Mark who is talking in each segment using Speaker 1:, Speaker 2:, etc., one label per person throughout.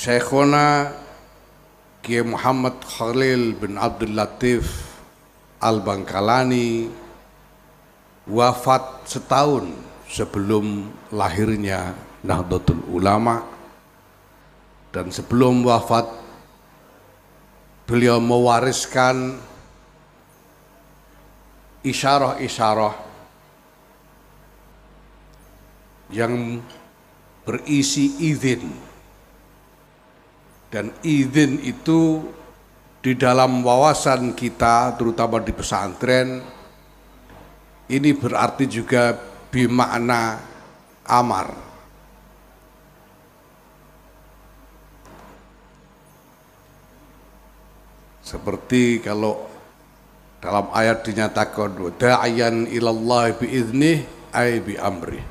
Speaker 1: Syekhona Kiai Muhammad Khalil bin Abdul Latif Al-Bangkalani wafat setahun sebelum lahirnya Nahdlatul Ulama, dan sebelum wafat beliau mewariskan isyarah-isyarah yang berisi izin. Dan izin itu di dalam wawasan kita, terutama di pesantren, ini berarti juga bimakna amar. Seperti kalau dalam ayat dinyatakan da'iyan ilallah biiznih ay bi amrih.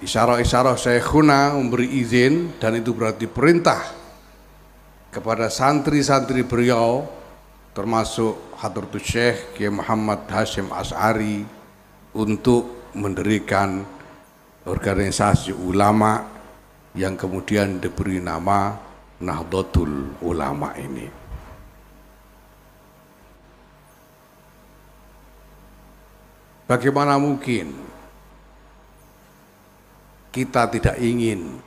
Speaker 1: Isyarah-isyarah Syekhuna memberi izin, dan itu berarti perintah kepada santri-santri beliau, termasuk Hadratus Syekh Kiai Muhammad Hashim Asy'ari, untuk mendirikan organisasi ulama yang kemudian diberi nama Nahdlatul Ulama ini. Bagaimana mungkin kita tidak ingin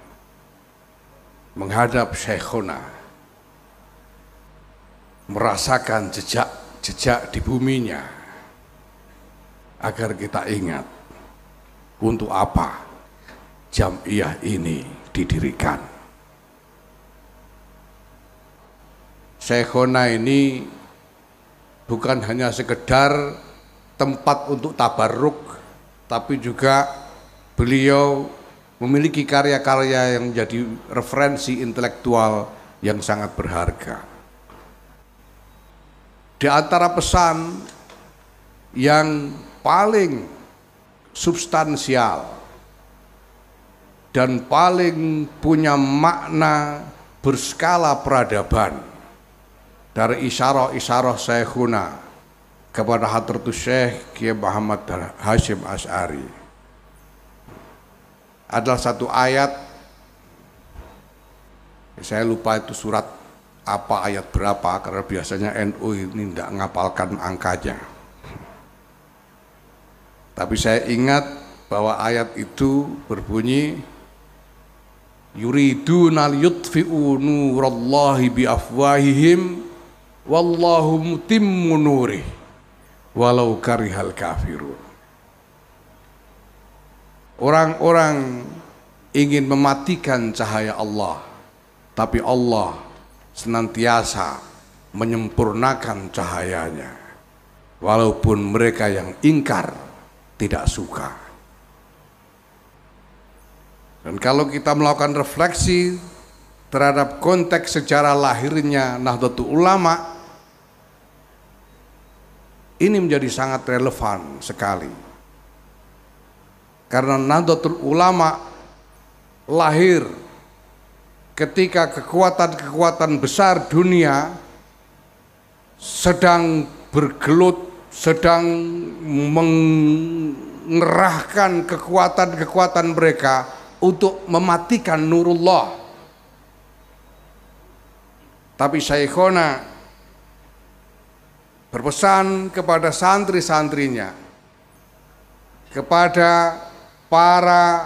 Speaker 1: menghadap Syekhona, merasakan jejak-jejak di buminya, agar kita ingat untuk apa Jam'iyah ini didirikan. Syekhona ini bukan hanya sekedar tempat untuk tabarruk, tapi juga beliau memiliki karya-karya yang menjadi referensi intelektual yang sangat berharga. Di antara pesan yang paling substansial dan paling punya makna berskala peradaban dari isyarah-isyarah Syekhuna kepada Hadratus Syekh Kiai Muhammad Hashim Asy'ari adalah satu ayat, saya lupa itu surat apa, ayat berapa, karena biasanya NU ini tidak ngapalkan angkanya. Tapi saya ingat bahwa ayat itu berbunyi yuriduna liyutfi'u nurallahi biafwahihim wallahu mutimmu nurih walau karihal kafirun. Orang-orang ingin mematikan cahaya Allah, tapi Allah senantiasa menyempurnakan cahayanya, walaupun mereka yang ingkar tidak suka. Dan kalau kita melakukan refleksi terhadap konteks sejarah lahirnya Nahdlatul Ulama, ini menjadi sangat relevan sekali. Karena Nahdlatul Ulama lahir ketika kekuatan-kekuatan besar dunia sedang bergelut, sedang mengerahkan kekuatan-kekuatan mereka untuk mematikan nurullah. Tapi Syekhona berpesan kepada santri-santrinya, kepada para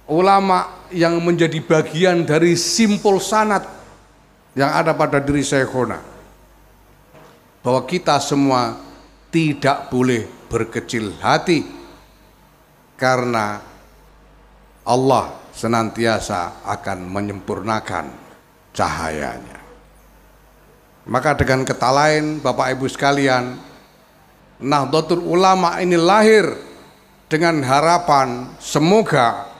Speaker 1: ulama yang menjadi bagian dari simpul sanad yang ada pada diri Syekhona, bahwa kita semua tidak boleh berkecil hati, karena Allah senantiasa akan menyempurnakan cahayanya. Maka dengan kata lain, Bapak Ibu sekalian, Nahdlatul Ulama ini lahir dengan harapan semoga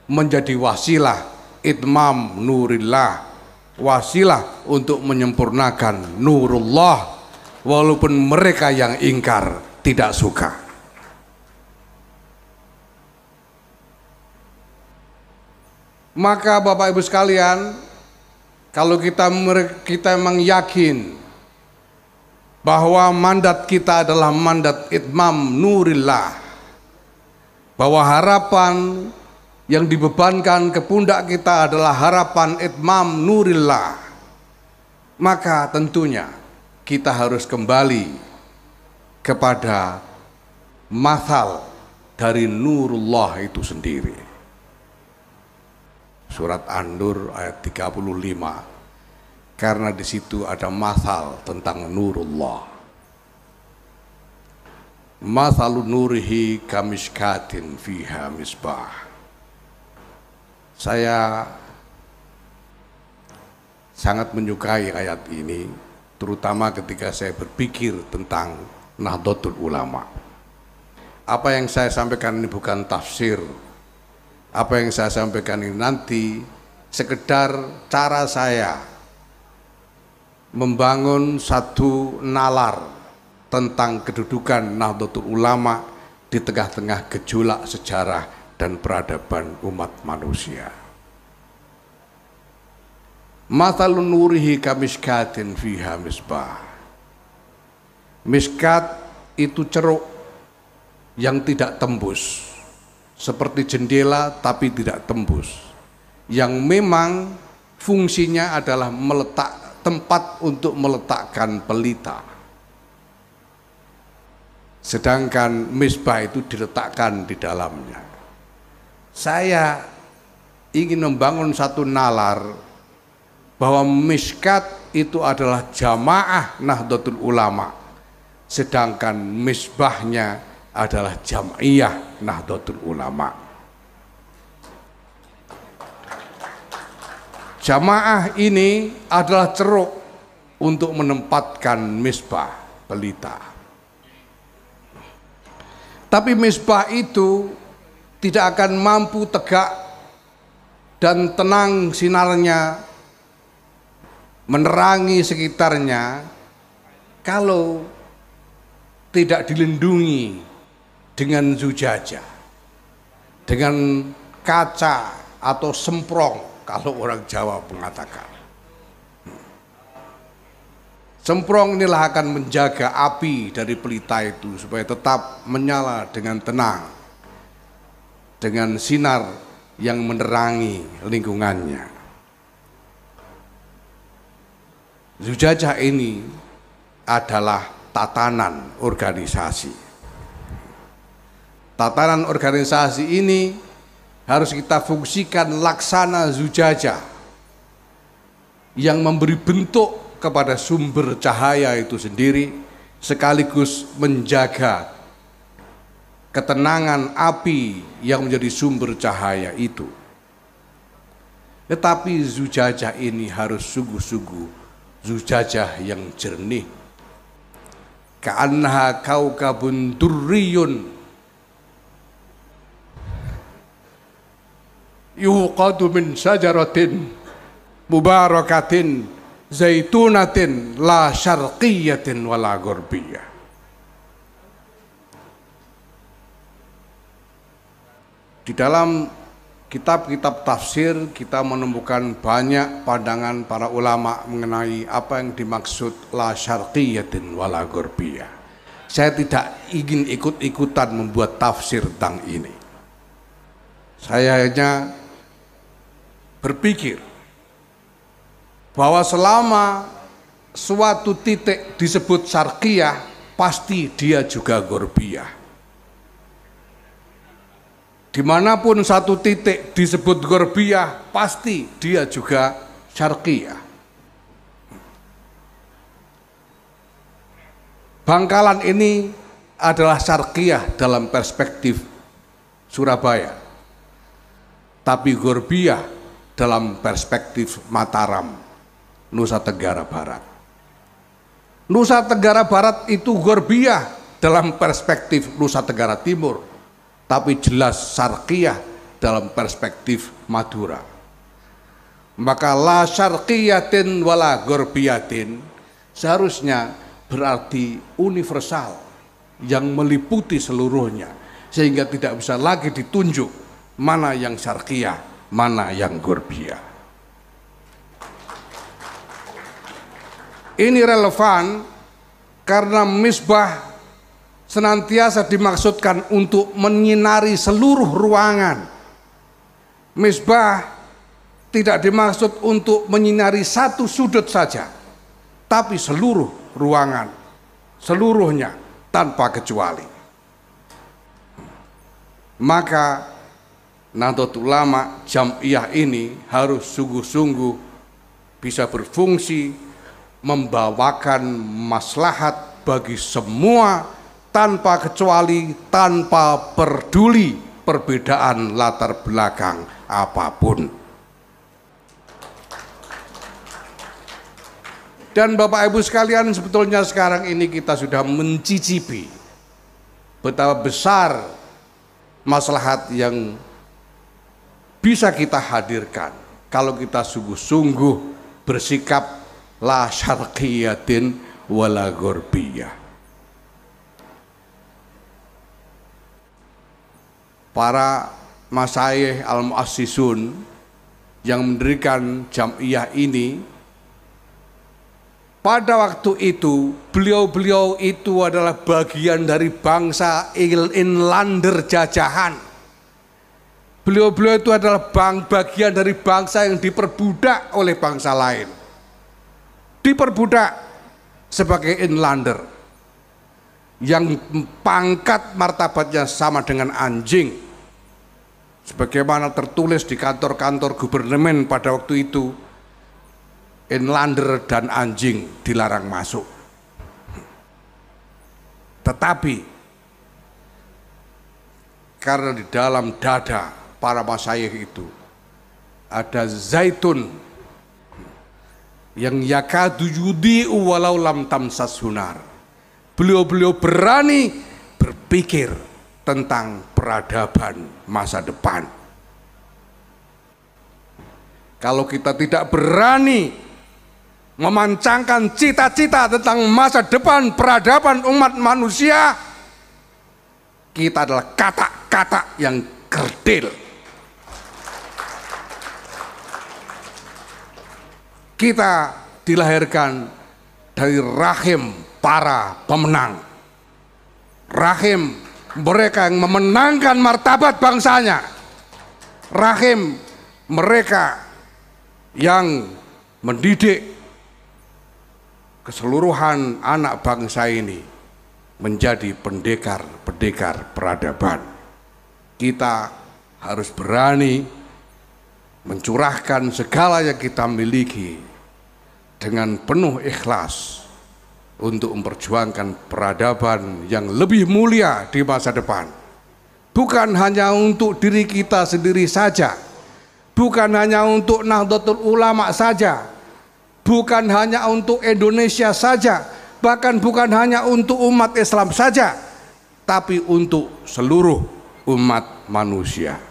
Speaker 1: menjadi wasilah itmam nurillah, wasilah untuk menyempurnakan nurullah, walaupun mereka yang ingkar tidak suka. Maka Bapak Ibu sekalian, kalau kita memang yakin bahwa mandat kita adalah mandat itmam nurillah, bahwa harapan yang dibebankan ke pundak kita adalah harapan itmam nurillah, maka tentunya kita harus kembali kepada mathal dari nurullah itu sendiri. Surat An-Nur ayat 35, karena di situ ada mathal tentang nurullah. Mathalu nurihi kamishkatin fiha misbah. Saya sangat menyukai ayat ini, terutama ketika saya berpikir tentang Nahdlatul Ulama. Apa yang saya sampaikan ini bukan tafsir. Apa yang saya sampaikan ini nanti sekedar cara saya membangun satu nalar tentang kedudukan Nahdlatul Ulama di tengah-tengah gejolak sejarah dan peradaban umat manusia. Mathalun nurihi kamishkatin fiha misbah. Miskat itu ceruk yang tidak tembus, seperti jendela tapi tidak tembus, yang memang fungsinya adalah tempat untuk meletakkan pelita. Sedangkan misbah itu diletakkan di dalamnya. Saya ingin membangun satu nalar bahwa miskat itu adalah jamaah Nahdlatul Ulama, sedangkan misbahnya adalah jam'iyah Nahdlatul Ulama. Jamaah ini adalah ceruk untuk menempatkan misbah, pelita. Tapi misbah itu tidak akan mampu tegak dan tenang sinarnya menerangi sekitarnya kalau tidak dilindungi dengan zujajah, dengan kaca atau semprong, kalau orang Jawa mengatakan. Semprong inilah akan menjaga api dari pelita itu supaya tetap menyala dengan tenang, dengan sinar yang menerangi lingkungannya. Zujajah ini adalah tatanan organisasi. Tatanan organisasi ini harus kita fungsikan laksana zujajah yang memberi bentuk kepada sumber cahaya itu sendiri, sekaligus menjaga ketenangan api yang menjadi sumber cahaya itu. Tetapi zujajah ini harus sungguh-sungguh zujajah yang jernih. Ka'annaha kaukabun durriyun yuqadu min syajaratin mubarakatin zaitunatin la syarqiyatin wala gharbiyah. Di dalam kitab-kitab tafsir kita menemukan banyak pandangan para ulama mengenai apa yang dimaksud la syarqiyatin wala gharbiyah. Saya tidak ingin ikut-ikutan membuat tafsir tentang ini. Saya hanya berpikir bahwa selama suatu titik disebut syarqiyah, pasti dia juga gharbiyah. Dimanapun satu titik disebut gharbiyah, pasti dia juga syarqiyah. Bangkalan ini adalah syarqiyah dalam perspektif Surabaya, tapi gharbiyah dalam perspektif Mataram, Nusa Tenggara Barat. Nusa Tenggara Barat itu gharbiyah dalam perspektif Nusa Tenggara Timur, tapi jelas syarqiyah dalam perspektif Madura. Maka la syarqiyatin wala gharbiyatin seharusnya berarti universal yang meliputi seluruhnya, sehingga tidak bisa lagi ditunjuk mana yang syarqiyah, mana yang gharbiyah. Ini relevan karena misbah senantiasa dimaksudkan untuk menyinari seluruh ruangan, Misbah tidak dimaksud untuk menyinari satu sudut saja, tapi seluruh ruangan, seluruhnya tanpa kecuali. Maka Nahdlatul Ulama Jam'iyah ini harus sungguh-sungguh bisa berfungsi membawakan maslahat bagi semua tanpa kecuali, tanpa peduli perbedaan latar belakang apapun. Dan Bapak Ibu sekalian, sebetulnya sekarang ini kita sudah mencicipi betapa besar maslahat yang bisa kita hadirkan kalau kita sungguh-sungguh bersikap la syarqiyatin wala ghurbiyah. Para masyayikh al-muassisun yang mendirikan Jam'iyah ini, pada waktu itu beliau-beliau itu adalah bagian dari bangsa inlander jajahan. Beliau-beliau itu adalah bagian dari bangsa yang diperbudak oleh bangsa lain. Diperbudak sebagai inlander yang pangkat martabatnya sama dengan anjing. Sebagaimana tertulis di kantor-kantor gubernemen pada waktu itu, inlander dan anjing dilarang masuk. Tetapi karena di dalam dada para masyayikh itu ada zaitun yang yakadu yudhi'u walau lam tamsas hunar. Beliau-beliau berani berpikir tentang peradaban masa depan. Kalau kita tidak berani memancangkan cita-cita tentang masa depan peradaban umat manusia, kita adalah kata-kata yang kerdil. Kita dilahirkan dari rahim para pemenang, rahim mereka yang memenangkan martabat bangsanya, rahim mereka yang mendidik keseluruhan anak bangsa ini menjadi pendekar-pendekar peradaban. Kita harus berani mencurahkan segala yang kita miliki dengan penuh ikhlas untuk memperjuangkan peradaban yang lebih mulia di masa depan. Bukan hanya untuk diri kita sendiri saja, bukan hanya untuk Nahdlatul Ulama saja, bukan hanya untuk Indonesia saja, bahkan bukan hanya untuk umat Islam saja, tapi untuk seluruh umat manusia.